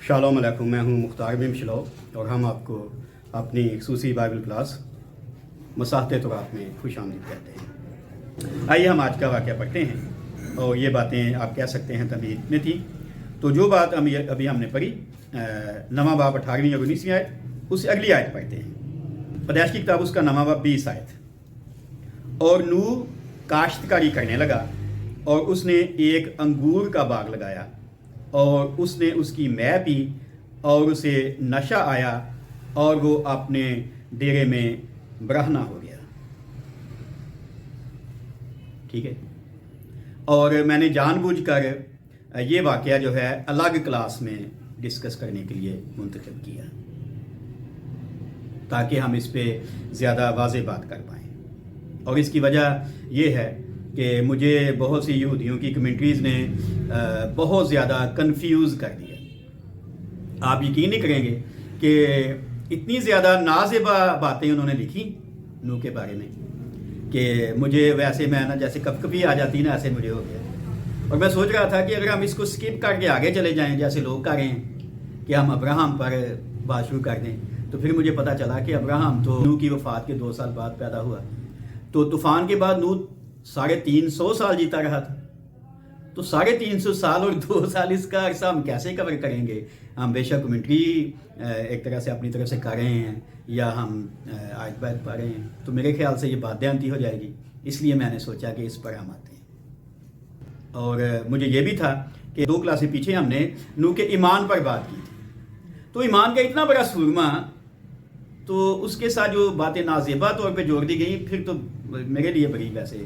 Shalom علیکم، میں ہوں مختار بن شلو اور ہم آپ کو اپنی خصوصی بائبل کلاس مساحت تورات میں خوش آمدید کہتے ہیں۔ آئیے ہم آج کا واقعہ پڑھتے ہیں اور یہ باتیں آپ کہہ سکتے ہیں تمہید میں تھی۔ تو جو بات ابھی ہم نے پڑھی نواں باب 18ویں اور 19ویں آیت، اس سے اگلی آیت پڑھتے ہیں۔ پیدائش کی کتاب اس کا نواں باب 20 آیت۔ اور نوح کاشتکاری کرنے لگا اور اس نے ایک انگور کا باغ لگایا اور اس نے اس کی مے پی اور اسے نشہ آیا اور وہ اپنے ڈیرے میں برہنہ ہو گیا۔ ٹھیک ہے، اور میں نے جان بوجھ کر یہ واقعہ جو ہے الگ کلاس میں ڈسکس کرنے کے لیے منتخب کیا تاکہ ہم اس پہ زیادہ واضح بات کر پائیں۔ اور اس کی وجہ یہ ہے کہ مجھے بہت سی یہودیوں کی کمنٹریز نے بہت زیادہ کنفیوز کر دیا۔ آپ یقین نہیں کریں گے کہ اتنی زیادہ نازیبا باتیں انہوں نے لکھی نوح کے بارے میں کہ مجھے ویسے میں نا جیسے کپ کپی آ جاتی نا ایسے مجھے ہو گیا۔ اور میں سوچ رہا تھا کہ اگر ہم اس کو سکپ کر کے آگے چلے جائیں جیسے لوگ کر رہے ہیں کہ ہم ابراہم پر بات شروع کر دیں، تو پھر مجھے پتہ چلا کہ ابراہم تو نوح کی وفات کے 2 سال بعد پیدا ہوا، تو طوفان کے بعد نوح 350 سال جیتا رہا تھا۔ تو 350 سال اور 2 سال اس کا عرصہ ہم کیسے کور کریں گے؟ ہم بے شک کمنٹری ایک طرح سے اپنی طرف سے کر رہے ہیں یا ہم آیت بائت پڑھ رہے ہیں، تو میرے خیال سے یہ بات دیانتی ہو جائے گی، اس لیے میں نے سوچا کہ اس پر ہم آتے ہیں۔ اور مجھے یہ بھی تھا کہ 2 کلاسیں پیچھے ہم نے نوح کے ایمان پر بات کی تھی، تو ایمان کا اتنا بڑا سورما، تو اس کے ساتھ جو باتیں نازیبا طور پہ جوڑ دی گئی، پھر تو میرے لیے بڑی ویسے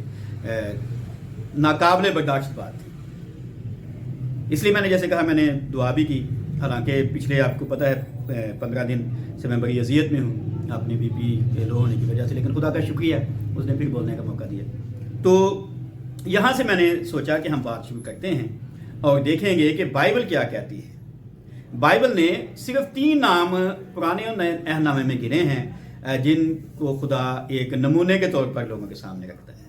ناقابل برداشت بات تھی۔ اس لیے میں نے جیسے کہا میں نے دعا بھی کی، حالانکہ پچھلے آپ کو پتہ ہے 15 دن سے میں بڑی اذیت میں ہوں اپنی بی پی کے لو ہونے کی وجہ سے، لیکن خدا کا شکریہ اس نے پھر بولنے کا موقع دیا۔ تو یہاں سے میں نے سوچا کہ ہم بات شروع کرتے ہیں اور دیکھیں گے کہ بائبل کیا کہتی ہے۔ بائبل نے صرف 3 نام پرانے اور نئے عہد نامے میں گنے ہیں جن کو خدا ایک نمونے کے طور پر لوگوں کے سامنے رکھتا ہے۔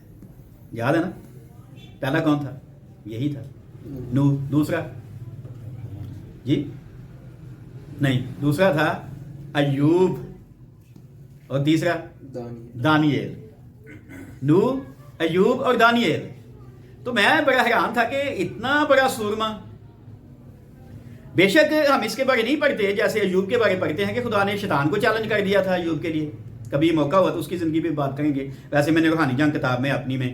یاد ہے نا؟ پہلا کون تھا؟ یہی تھا نوح۔ دوسرا جی نہیں، دوسرا تھا ایوب اور تیسرا دانییل۔ نوح، ایوب اور دانییل۔ تو میں بڑا حیران تھا کہ اتنا بڑا سورما، بے شک ہم اس کے بارے نہیں پڑھتے جیسے ایوب کے بارے پڑھتے ہیں کہ خدا نے شیطان کو چیلنج کر دیا تھا ایوب کے لیے۔ کبھی موقع ہوا تو اس کی زندگی پہ بات کریں گے۔ ویسے میں نے روحانی جنگ کتاب میں اپنی میں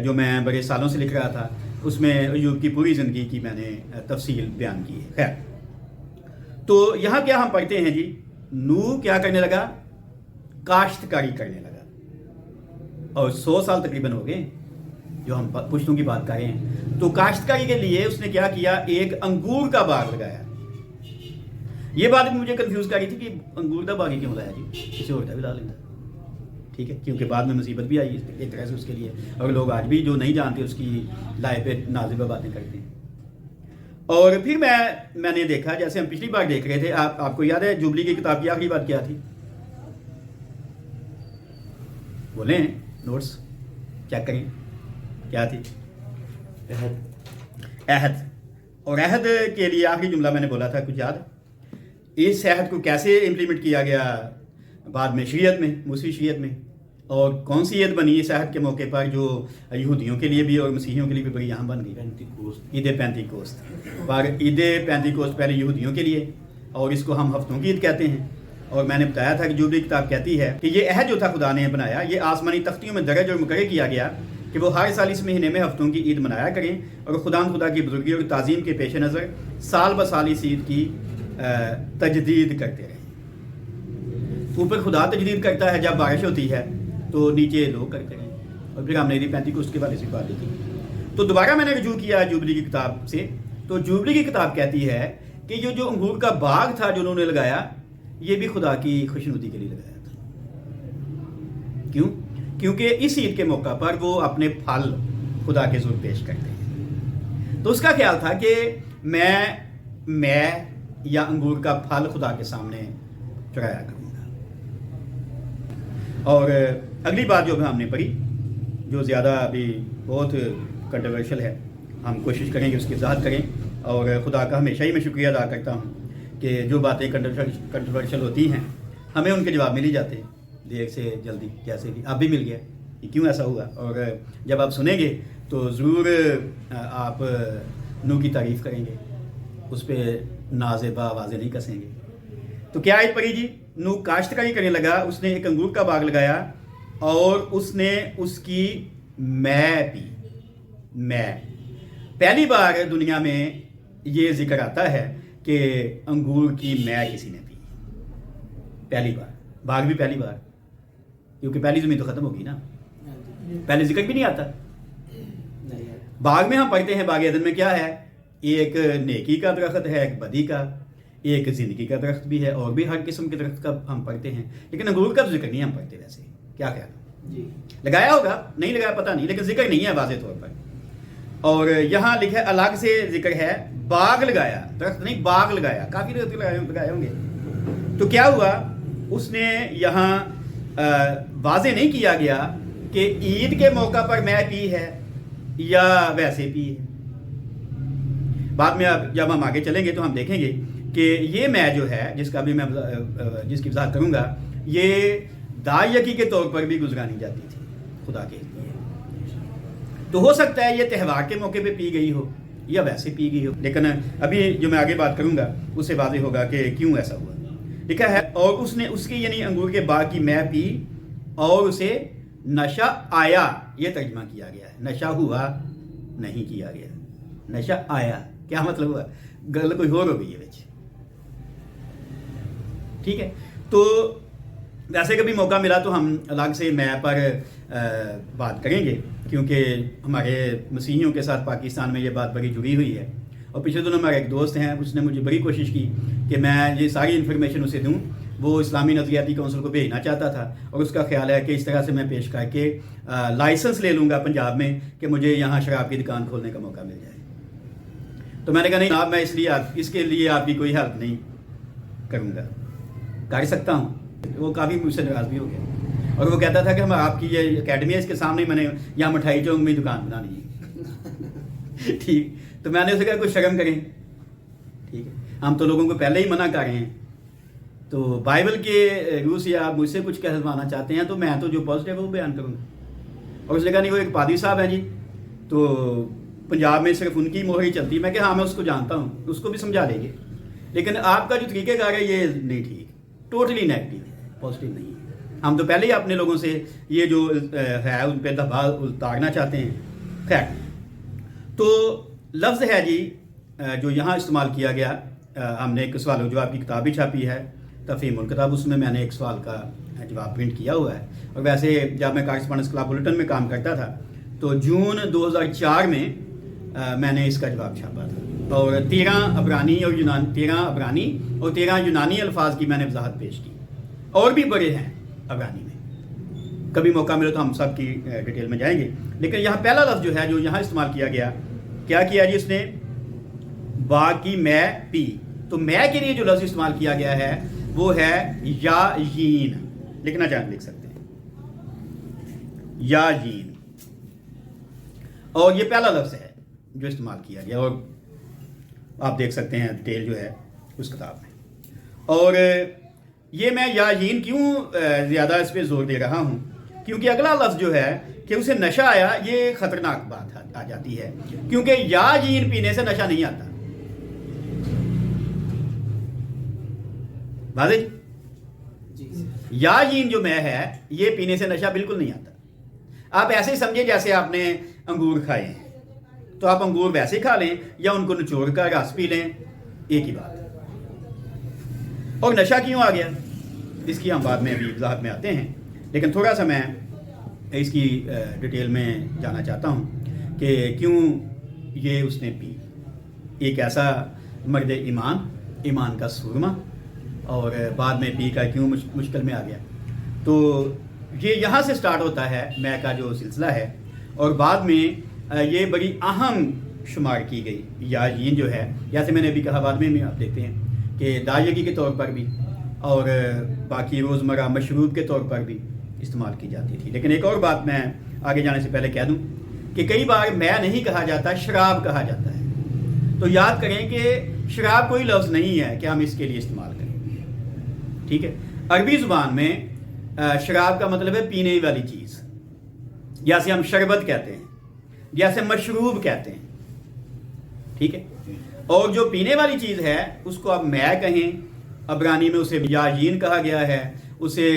جو میں بڑے سالوں سے لکھ رہا تھا، اس میں ایوب کی پوری زندگی کی میں نے تفصیل بیان کی ہے۔ خیر، تو یہاں کیا ہم پڑھتے ہیں جی؟ نوح کیا کرنے لگا؟ کاشتکاری کرنے لگا، اور 100 سال تقریباً ہو گئے جو ہم پشتوں کی بات کر رہے ہیں۔ تو کاشتکاری کے لیے اس نے کیا کیا؟ ایک انگور کا باغ لگایا۔ یہ بات بھی مجھے کنفیوز کر رہی تھی کہ انگور کا باغ ہی کیوں لایا جی؟ کسی اور کا بھی لا لیتا۔ ٹھیک ہے، کیونکہ بعد میں مصیبت بھی آئی ایک طرح سے اس کے لیے، اور لوگ آج بھی جو نہیں جانتے اس کی لائف پہ نازیبا باتیں کرتے ہیں۔ اور پھر میں نے دیکھا، جیسے ہم پچھلی بار دیکھ رہے تھے، آپ کو یاد ہے جوبلی کی کتاب کی آخری بات کیا تھی؟ بولیں نوٹس چیک کریں، کیا تھی؟ عہد۔ اور عہد کے لیے آخری جملہ میں نے بولا تھا، کچھ یاد؟ اس عہد کو کیسے امپلیمنٹ کیا گیا بعد میں شریعت میں، موسیقی شریعت میں، اور کون سی عید بنی اس عہد کے موقع پر جو یہودیوں کے لیے بھی اور مسیحیوں کے لیے بھی بڑی اہم بن گئی؟ عید پینتیکوست۔ پر عید پینتیکوست پہلے یہودیوں کے لیے، اور اس کو ہم ہفتوں کی عید کہتے ہیں۔ اور میں نے بتایا تھا کہ جوبلی کتاب کہتی ہے کہ یہ عہد جو تھا خدا نے بنایا، یہ آسمانی تختیوں میں درج اور مقرر کیا گیا کہ وہ ہر سال اس مہینے میں ہفتوں کی عید منایا کریں، اور خدا کی بزرگی اور تعظیم کے پیش نظر سال بسال اس عید کی تجدید کرتے رہیں۔ اوپر خدا تجدید کرتا ہے جب بارش ہوتی ہے، تو نیچے لوگ کرتے ہیں۔ اور پھر ہم نے پینتیکوست کے والے سے بات کی، تو دوبارہ میں نے رجوع کیا جوبلی کی کتاب سے۔ تو جوبلی کی کتاب کہتی ہے کہ جو انگور کا باغ تھا جو انہوں نے لگایا، یہ بھی خدا کی خوشنودی کے لیے لگایا تھا۔ کیوں؟ کیونکہ اس عید کے موقع پر وہ اپنے پھل خدا کے حضور پیش کرتے ہیں۔ تو اس کا خیال تھا کہ میں یا انگور کا پھل خدا کے سامنے چڑھایا کروں گا۔ اور اگلی بات جو ہم نے پڑھی، جو زیادہ ابھی بہت کنٹروورشل ہے، ہم کوشش کریں گے اس کی وضاحت کریں، اور خدا کا ہمیشہ ہی میں شکریہ ادا کرتا ہوں کہ جو باتیں کنٹروورشل ہوتی ہیں ہمیں ان کے جواب مل ہی جاتے ہیں دیر سے جلدی، جیسے بھی اب بھی مل گیا کہ کیوں ایسا ہوا، اور جب آپ سنیں گے تو ضرور آپ نو کی تعریف کریں گے، اس پہ نازیبا آوازیں نہیں کسیں گے۔ تو کیا آیت پڑھی جی؟ نو کاشتکاری کرنے لگا، اس نے ایک انگور کا باغ لگایا اور اس نے اس کی میں پی۔ میں پہلی بار دنیا میں یہ ذکر آتا ہے کہ انگور کی میں کسی نے پی، پہلی بار، باغ بھی پہلی بار، کیونکہ پہلی زمین تو ختم ہوگی نا، پہلے ذکر بھی نہیں آتا۔ باغ میں ہم پڑھتے ہیں باغ عدن میں کیا ہے، ایک نیکی کا درخت ہے، ایک بدی کا، ایک زندگی کا درخت بھی ہے، اور بھی ہر قسم کے درخت کا ہم پڑھتے ہیں، لیکن انگور کا ذکر نہیں ہم پڑھتے۔ ویسے کیا خیال جی؟ لگایا ہوگا، نہیں لگایا پتہ نہیں، لیکن ذکر نہیں ہے واضح طور پر۔ اور یہاں لکھا ہے الگ سے ذکر ہے باغ لگایا، درخت نہیں باغ لگایا، کافی درخت لگائے ہوں گے۔ تو کیا ہوا، اس نے یہاں واضح نہیں کیا گیا کہ عید کے موقع پر میں پی ہے یا ویسے پی ہے۔ بعد میں جب ہم آگے چلیں گے تو ہم دیکھیں گے کہ یہ میں جو ہے جس کا بھی میں جس کی وضاحت کروں گا، یہ داعیکی کے طور پر بھی گزرانی جاتی تھی خدا کے لیے۔ تو ہو سکتا ہے یہ تہوار کے موقع پہ پی گئی ہو یا ویسے پی گئی ہو، لیکن ابھی جو میں آگے بات کروں گا اس سے واضح ہوگا کہ کیوں ایسا ہوا۔ لکھا ہے اور اس نے اس کی یعنی انگور کے باغ کی میں پی اور اسے نشہ آیا، یہ ترجمہ کیا گیا ہے، نشہ ہوا نہیں کیا گیا، نشہ آیا۔ کیا مطلب ہوا؟ گل کوئی اور ہو گئی ہے بچ، ٹھیک ہے۔ تو ویسے کبھی موقع ملا تو ہم الگ سے میں پر بات کریں گے، کیونکہ ہمارے مسیحیوں کے ساتھ پاکستان میں یہ بات بڑی جڑی ہوئی ہے۔ اور پچھلے دنوں ہمارے ایک دوست ہیں، اس نے مجھے بڑی کوشش کی کہ میں یہ ساری انفارمیشن اسے دوں۔ وہ اسلامی نظریاتی کونسل کو بھیجنا چاہتا تھا، اور اس کا خیال ہے کہ اس طرح سے میں پیش کر کے لائسنس لے لوں گا پنجاب میں کہ مجھے یہاں شراب کی دکان کھولنے کا موقع مل جائے۔ تو میں نے کہا نہیں جناب، میں اس کے لیے آپ کی کوئی ہیلپ نہیں کروں گا، کر سکتا ہوں۔ وہ کافی مجھ سے ناراض بھی ہو گیا، اور وہ کہتا تھا کہ ہم آپ کی یہ اکیڈمی ہے، اس کے سامنے میں نے یہاں مٹھائی چوک میں دکان بنانی ہے۔ ٹھیک، تو میں نے اسے کہا کچھ شرم کریں، ٹھیک ہے، ہم تو لوگوں کو پہلے ہی منع کر رہے ہیں، تو بائبل کے روح سے آپ مجھ سے کچھ کہلوانا چاہتے ہیں تو میں تو جو پازیٹیو ہے وہ بیان کروں گا۔ اور اس نے کہا نہیں، وہ ایک پادری صاحب ہیں جی، تو پنجاب میں صرف ان کی مہر ہی چلتی ہے۔ میں کہ ہاں میں اس کو جانتا ہوں، اس کو بھی سمجھا دیں گے، لیکن آپ کا جو طریقہ کار ہے یہ نہیں ٹھیک، ٹوٹلی نیگیٹو ہے، پازیٹیو نہیں ہے۔ ہم تو پہلے ہی اپنے لوگوں سے یہ جو ہے ان پہ دباؤ اتارنا چاہتے ہیں۔ خیر، تو لفظ ہے جی جو یہاں استعمال کیا گیا، ہم نے ایک سوال و جواب کی کتاب بھی چھاپی ہے، تفہیم الکتاب، اس میں نے ایک سوال کا جواب پرنٹ کیا ہوا ہے۔ اور ویسے جب میں کارسپونڈنس کلب بلیٹن میں کام کرتا تھا تو جون 2004 میں میں نے اس کا جواب چھاپا تھا، اور 13 عبرانی اور 13 یونانی الفاظ کی میں نے وضاحت پیش کی، اور بھی بڑے ہیں عبرانی میں، کبھی موقع ملے تو ہم سب کی ڈیٹیل میں جائیں گے۔ لیکن یہاں پہلا لفظ جو ہے جو یہاں استعمال کیا گیا، کیا کیا جی اس نے؟ باغ کی میں پی۔ تو میں کے لیے جو لفظ استعمال کیا گیا ہے وہ ہے یاین، لکھنا چاہیں لکھ سکتے ہیں، یاین، اور یہ پہلا لفظ ہے جو استعمال کیا گیا، اور آپ دیکھ سکتے ہیں ڈیٹیل جو ہے اس کتاب میں۔ اور یہ میں یاین کیوں زیادہ اس پہ زور دے رہا ہوں، کیونکہ اگلا لفظ جو ہے کہ اسے نشہ آیا، یہ خطرناک بات آ جاتی ہے، کیونکہ یاین پینے سے نشہ نہیں آتا۔ واضح جی؟ یاین جو میں ہے یہ پینے سے نشہ بالکل نہیں آتا۔ آپ ایسے ہی سمجھیں جیسے آپ نے انگور کھائے ہیں، تو آپ انگور ویسے کھا لیں یا ان کو نچوڑ کر رس پی لیں، ایک ہی بات۔ اور نشہ کیوں آ گیا اس کی ہم بعد میں ابھی وضاحت میں آتے ہیں، لیکن تھوڑا سا میں اس کی ڈیٹیل میں جانا چاہتا ہوں کہ کیوں یہ اس نے پی۔ ایک ایسا مرد ایمان کا سورما، اور بعد میں پی کا کیوں مشکل میں آ گیا۔ تو یہ یہاں سے سٹارٹ ہوتا ہے میں کا جو سلسلہ ہے، اور بعد میں یہ بڑی اہم شمار کی گئی یاین جو ہے، جیسے میں نے ابھی کہا، بعد میں آپ دیکھتے ہیں کہ داعیگی کے طور پر بھی اور باقی روزمرہ مشروب کے طور پر بھی استعمال کی جاتی تھی۔ لیکن ایک اور بات میں آگے جانے سے پہلے کہہ دوں کہ کئی بار میں نہیں کہا جاتا، شراب کہا جاتا ہے۔ تو تو یاد کریں کہ شراب کوئی لفظ نہیں ہے کہ ہم اس کے لیے استعمال کریں. ٹھیک ہے. عربی زبان میں شراب کا مطلب ہے پینے والی چیز، جیسے ہم شربت کہتے ہیں، جیسے مشروب کہتے ہیں. ٹھیک ہے. اور جو پینے والی چیز ہے اس کو آپ مے کہیں، عبرانی میں اسے یاجین کہا گیا ہے، اسے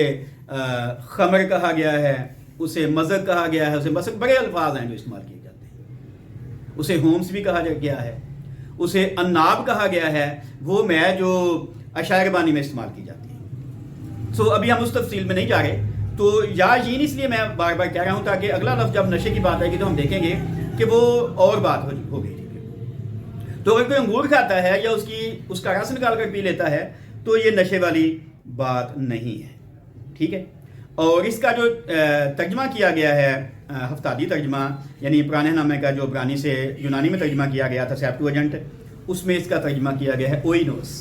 خمر کہا گیا ہے، اسے مذق کہا گیا ہے، اسے مذق بڑے الفاظ ہیں جو استعمال کیے جاتے ہیں. اسے ہومس بھی کہا گیا ہے، اسے اناب کہا گیا ہے، وہ مے جو اشعار بانی میں استعمال کی جاتی ہے. سو ابھی ہم اس تفصیل میں نہیں جا رہے. تو یاجین اس لیے میں بار بار کہہ رہا ہوں تاکہ اگلا لفظ جب نشے کی بات آئے گی تو ہم دیکھیں گے کہ وہ اور بات ہو گئی. تو اگر کوئی انگور کھاتا ہے یا اس کا رس نکال کر پی لیتا ہے تو یہ نشے والی بات نہیں ہے. ٹھیک ہے. اور اس کا جو ترجمہ کیا گیا ہے ہفتادی ترجمہ، یعنی پرانے نامے کا جو عبرانی سے یونانی میں ترجمہ کیا گیا تھا سیپٹوجنٹ، اس میں اس کا ترجمہ کیا گیا ہے اوئینوس.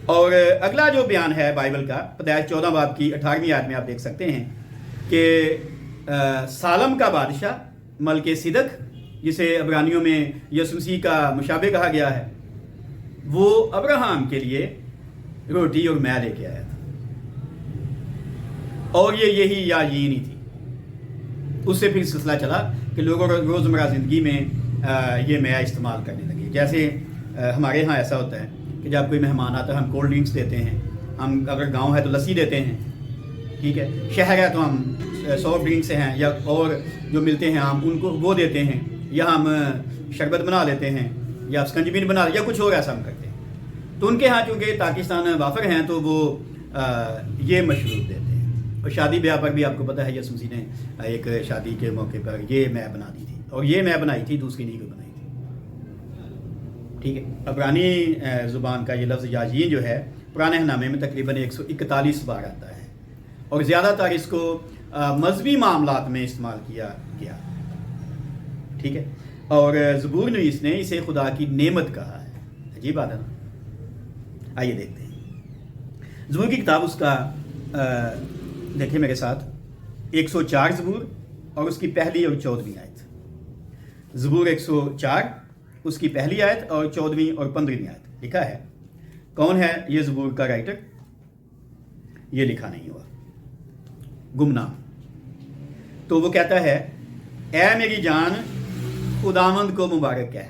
اور اگلا جو بیان ہے بائبل کا پیدائش 14 باب کی 18ویں آیت میں آپ دیکھ سکتے ہیں کہ سالم کا بادشاہ ملک صدق، جسے عبرانیوں میں یسوع مسیح کا مشابہ کہا گیا ہے، وہ ابراہم کے لیے روٹی اور مے لے کے آیا تھا. اور یہی یاجین ہی تھی. اس سے پھر سلسلہ چلا کہ لوگوں روزمرہ زندگی میں یہ مے استعمال کرنے لگے. جیسے ہمارے ہاں ایسا ہوتا ہے کہ جب کوئی مہمان آتا ہے ہم کولڈ ڈرنکس دیتے ہیں، ہم اگر گاؤں ہے تو لسی دیتے ہیں. ٹھیک ہے. شہر ہے تو ہم سافٹ ڈرنکس ہیں یا اور جو ملتے ہیں ہم ان کو وہ دیتے ہیں، یا ہم شربت بنا لیتے ہیں یا سکنجبین بنا یا کچھ اور ایسا ہم کرتے ہیں. تو ان کے ہاں چونکہ پاکستان وافر ہیں تو وہ یہ مشروب دیتے ہیں. اور شادی بیاہ پر بھی آپ کو پتہ ہے یسوع مسیح نے ایک شادی کے موقع پر یہ مے بنا دی تھی، اور یہ مے بنائی تھی دوسری نہیں کوئی بنائی تھی. ٹھیک ہے. عبرانی زبان کا یہ لفظ یاجین جو ہے پرانے نامے میں تقریباً 141 بار آتا ہے، اور زیادہ تر اس کو مذہبی معاملات میں استعمال کیا گیا. ٹھیک ہے. اور زبور نویس نے اسے خدا کی نعمت کہا ہے. عجیب بات ہے نا. آئیے دیکھتے ہیں زبور کی کتاب. اس کا دیکھیں میرے ساتھ 104 زبور اور اس کی پہلی اور 14ویں آیت. زبور 104 اس کی پہلی آیت اور 14ویں اور 15ویں آیت لکھا ہے. کون ہے یہ زبور کا رائٹر؟ یہ لکھا نہیں ہوا، گمنام. تو وہ کہتا ہے اے میری جان خداوند کو مبارک ہے.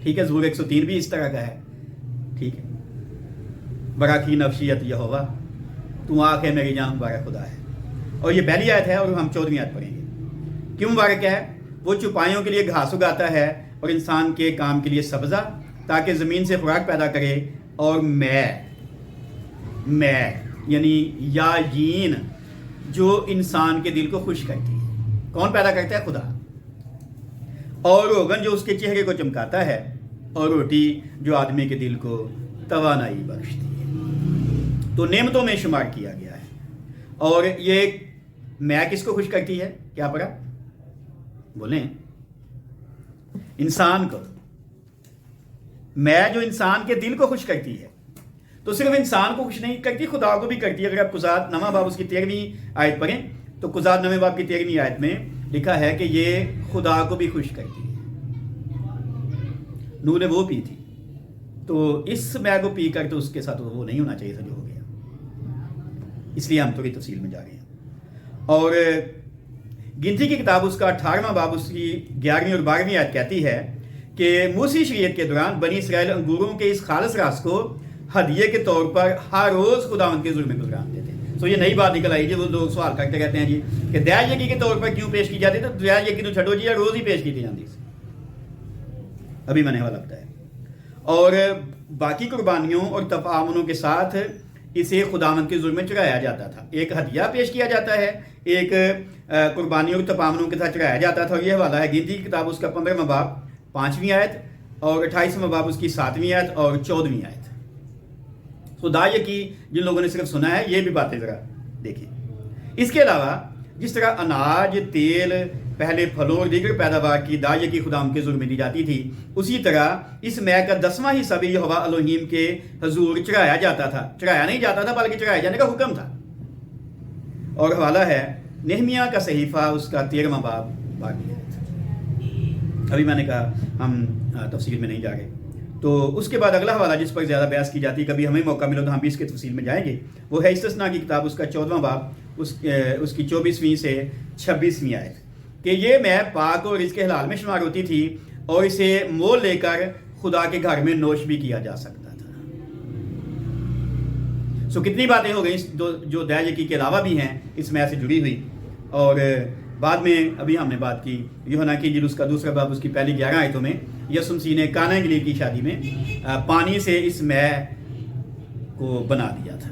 ٹھیک ہے. زبور 103 بھی اس طرح کا ہے. ٹھیک ہے. براکی نفسیت یہوہ، تو آنکھ ہے میری جان مبارک خدا ہے. اور یہ پہلی آیت ہے اور ہم 14ویں آیت پڑھیں گے. کیوں مبارک ہے؟ وہ چوپایوں کے لیے گھاس اگاتا ہے اور انسان کے کام کے لیے سبزہ، تاکہ زمین سے خوراک پیدا کرے. اور مے یعنی یاجین جو انسان کے دل کو خوش کرتی ہے. کون پیدا کرتا ہے؟ خدا. اور روغن جو اس کے چہرے کو چمکاتا ہے، اور روٹی جو آدمی کے دل کو توانائی بخشتی ہے. تو نعمتوں میں شمار کیا گیا ہے. اور یہ مے کس کو خوش کرتی ہے؟ کیا پڑھا؟ بولیں. انسان کو. مے جو انسان کے دل کو خوش کرتی ہے. تو صرف انسان کو خوش نہیں کرتی، خدا کو بھی کرتی ہے. اگر آپ قضات نواں باب اس کی 13ویں آیت پڑھیں تو قضات نویں باب کی 13ویں آیت میں لکھا ہے کہ یہ خدا کو بھی خوش کرتی ہے. نوح نے وہ پی تھی، تو اس مے کو پی کر تو اس کے ساتھ وہ نہیں ہونا چاہیے تھا جو ہو گیا. اس لیے ہم تھوڑی تفصیل میں جا رہے ہیں. اور گنتی کی کتاب اس کا 18واں باب اس کی 11ویں اور 12ویں آیت کہتی ہے کہ موسی شریعت کے دوران بنی اسرائیل انگوروں کے اس خالص راس کو ہدیے کے طور پر ہر روز خداوند کے حضور میں گزران دیتے ہیں. سو یہ نئی بات نکل آئی جی. وہ لوگ سوال کرتے رہتے ہیں جی کہ دیا یکی کے طور پر کیوں پیش کی جاتی ہے؟ تو دیا یکی تو چھٹو جی، یا روز ہی پیش کی جاتی. ابھی میں نے والا بتایا. اور باقی قربانیوں اور تفاعمنوں کے ساتھ اسے خداوند کے حضور میں چڑھایا جاتا تھا. ایک ہدیہ پیش کیا جاتا ہے، ایک قربانیوں اور تفاعمنوں کے ساتھ چڑھایا جاتا تھا. اور یہ حوالہ ہے گنتی کی کتاب اس کا 15واں باب 5ویں آیت اور 28واں باب اس کی 7ویں آیت اور 14ویں آیت. خدا یکی جن لوگوں نے صرف سنا ہے یہ بھی باتیں ذرا دیکھیں. اس کے علاوہ جس طرح اناج، تیل، پہلے پھلوں اور دیگر پیداوار کی دائیں کی خداوند کے حضور میں دی جاتی تھی، اسی طرح اس مے کا 10واں حصہ بھی یہوہ الوہیم کے حضور چڑھایا جاتا تھا. چڑھایا نہیں جاتا تھا بلکہ چڑھائے جانے کا حکم تھا. اور حوالہ ہے نہمیہ کا صحیفہ اس کا 13واں باب 12ویں آیت. ابھی میں نے کہا ہم تفصیل میں نہیں جا رہے. تو اس کے بعد اگلا حوالہ جس پر زیادہ بحث کی جاتی ہے, کبھی ہمیں موقع ملو تو ہم بھی اس کے تفصیل میں جائیں گے, وہ ہے استثناء کی کتاب, اس کا 14واں باب, اس کی 24ویں سے 26ویں آیت, کہ یہ میں پاک اور رزق حلال میں شمار ہوتی تھی اور اسے مول لے کر خدا کے گھر میں نوش بھی کیا جا سکتا تھا. سو کتنی باتیں ہو گئیں جو دیا یقین کے علاوہ بھی ہیں اس میں ایسے جڑی ہوئی. اور بعد میں ابھی ہم نے بات کی یوحنا کی انجیل اس کا 2 باب اس کی پہلی 11 آیتوں میں یسوع مسیح نے کانا گلیل کی شادی میں پانی سے اس مے کو بنا دیا تھا,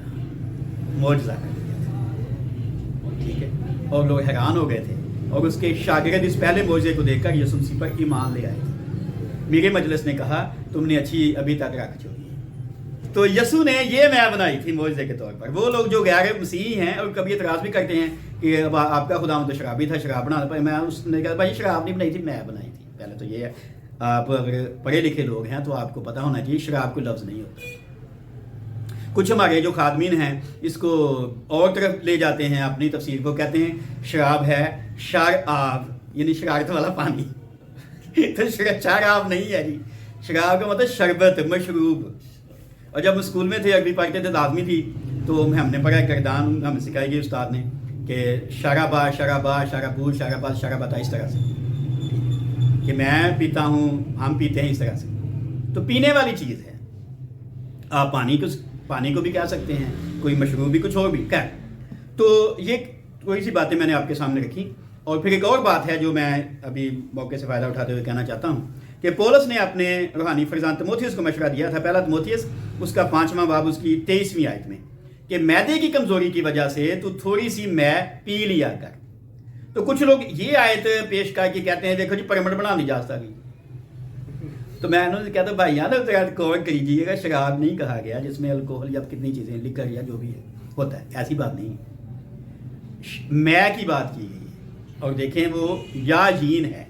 معجزہ کر دیا تھا, ٹھیک ہے, اور لوگ حیران ہو گئے تھے اور اس کے شاگرد اس پہلے معجزے کو دیکھ کر یسوع مسیح پر ایمان لے آئے تھے. میرے مجلس نے کہا تم نے اچھی ابھی تک رکھ چھوڑی. تو یسوع نے یہ میں بنائی تھی معجزے کے طور پر. وہ لوگ جو غیر مسیحی ہیں اور کبھی اعتراض بھی کرتے ہیں کہ آپ کا خدا تو شرابی تھا, شراب بنا تھا, میں اس نے کہا بھائی شراب نہیں بنائی تھی, میں بنائی تھی. پہلے تو یہ ہے, آپ اگر پڑھے لکھے لوگ ہیں تو آپ کو پتہ ہونا چاہیے شراب کوئی لفظ نہیں ہوتا. کچھ ہمارے جو خادمین ہیں اس کو اور طرف لے جاتے ہیں اپنی تفسیر کو, کہتے ہیں شراب ہے شرآب, یعنی شرارت والا پانی. تو شراب نہیں ہے جی, شراب کا مطلب شربت, مشروب. اور جب ہم اسکول میں تھے عربی پڑھتے تھے لازمی تھی, تو ہم نے پڑھا گردان ہمیں سکھائی گئی استاد نے کہ شرابا شرابا شرابو شرابا شرابتا, اس طرح سے کہ میں پیتا ہوں, ہم پیتے ہیں, اس طرح سے. تو پینے والی چیز ہے. آپ پانی کو بھی کہہ سکتے ہیں, کوئی مشروب بھی, کچھ اور بھی کہہ. تو یہ تھوڑی سی باتیں میں نے آپ کے سامنے رکھی. اور پھر ایک اور بات ہے جو میں ابھی موقع سے فائدہ اٹھاتے ہوئے کہنا چاہتا ہوں کہ پولس نے اپنے روحانی فرزند تیموتھیوس کو مشورہ دیا تھا. پہلا تیموتھیوس اس کا 5واں باب اس کی 23ویں آیت میں کہ معدے کی کمزوری کی وجہ سے تو تھوڑی سی میں پی لیا کر. تو کچھ لوگ یہ آیت پیش کر کے کہتے ہیں دیکھو جی پرمٹ بنا نہیں جا سکتا. تو میں انہوں نے کہتا بھائی یہاں غور کریجیے گا, شراب نہیں کہا گیا جس میں الکوہل یا کتنی چیزیں لکر یا جو بھی ہے ہوتا ہے, ایسی بات نہیں ہے. میں کی بات کی گئی ہے اور دیکھیں وہ یا جین ہے.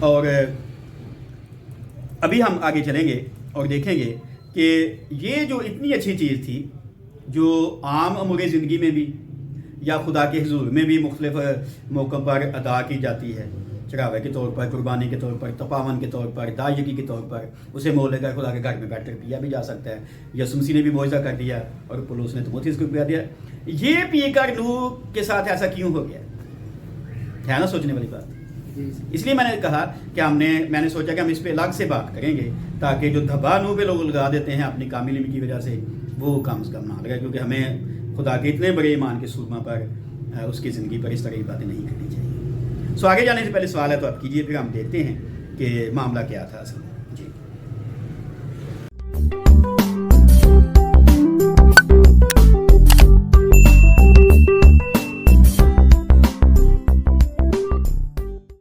اور ابھی ہم آگے چلیں گے اور دیکھیں گے کہ یہ جو اتنی اچھی چیز تھی جو عام امور زندگی میں بھی یا خدا کے حضور میں بھی مختلف موقعوں پر ادا کی جاتی ہے, چڑھاوے کے طور پر, قربانی کے طور پر, تپاون کے طور پر, داعیگی کے طور پر, اسے مول لے کر خدا کے گھر میں بیٹھ کر پیا بھی جا سکتا ہے. یسوع مسیح نے بھی معجزہ کر دیا اور پولس نے تیموتھیوس کو پیا دیا. یہ پی کر نوح کے ساتھ ایسا کیوں ہو گیا ہے نا سوچنے والی بات. اس لیے میں نے کہا کہ میں نے سوچا کہ ہم اس پہ الگ سے بات کریں گے تاکہ جو دھبا نوح پہ لوگ لگا دیتے ہیں اپنی کامل علم کی وجہ سے وہ کم از کم نہ لگے, کیونکہ ہمیں خدا کے اتنے بڑے ایمان کے سورما پر اس کی زندگی پر اس طرح کی باتیں نہیں کرنی چاہیے. سو آگے جانے سے پہلے سوال ہے تو آپ کیجیے, پھر ہم دیکھتے ہیں کہ معاملہ کیا تھا اصل میں. جی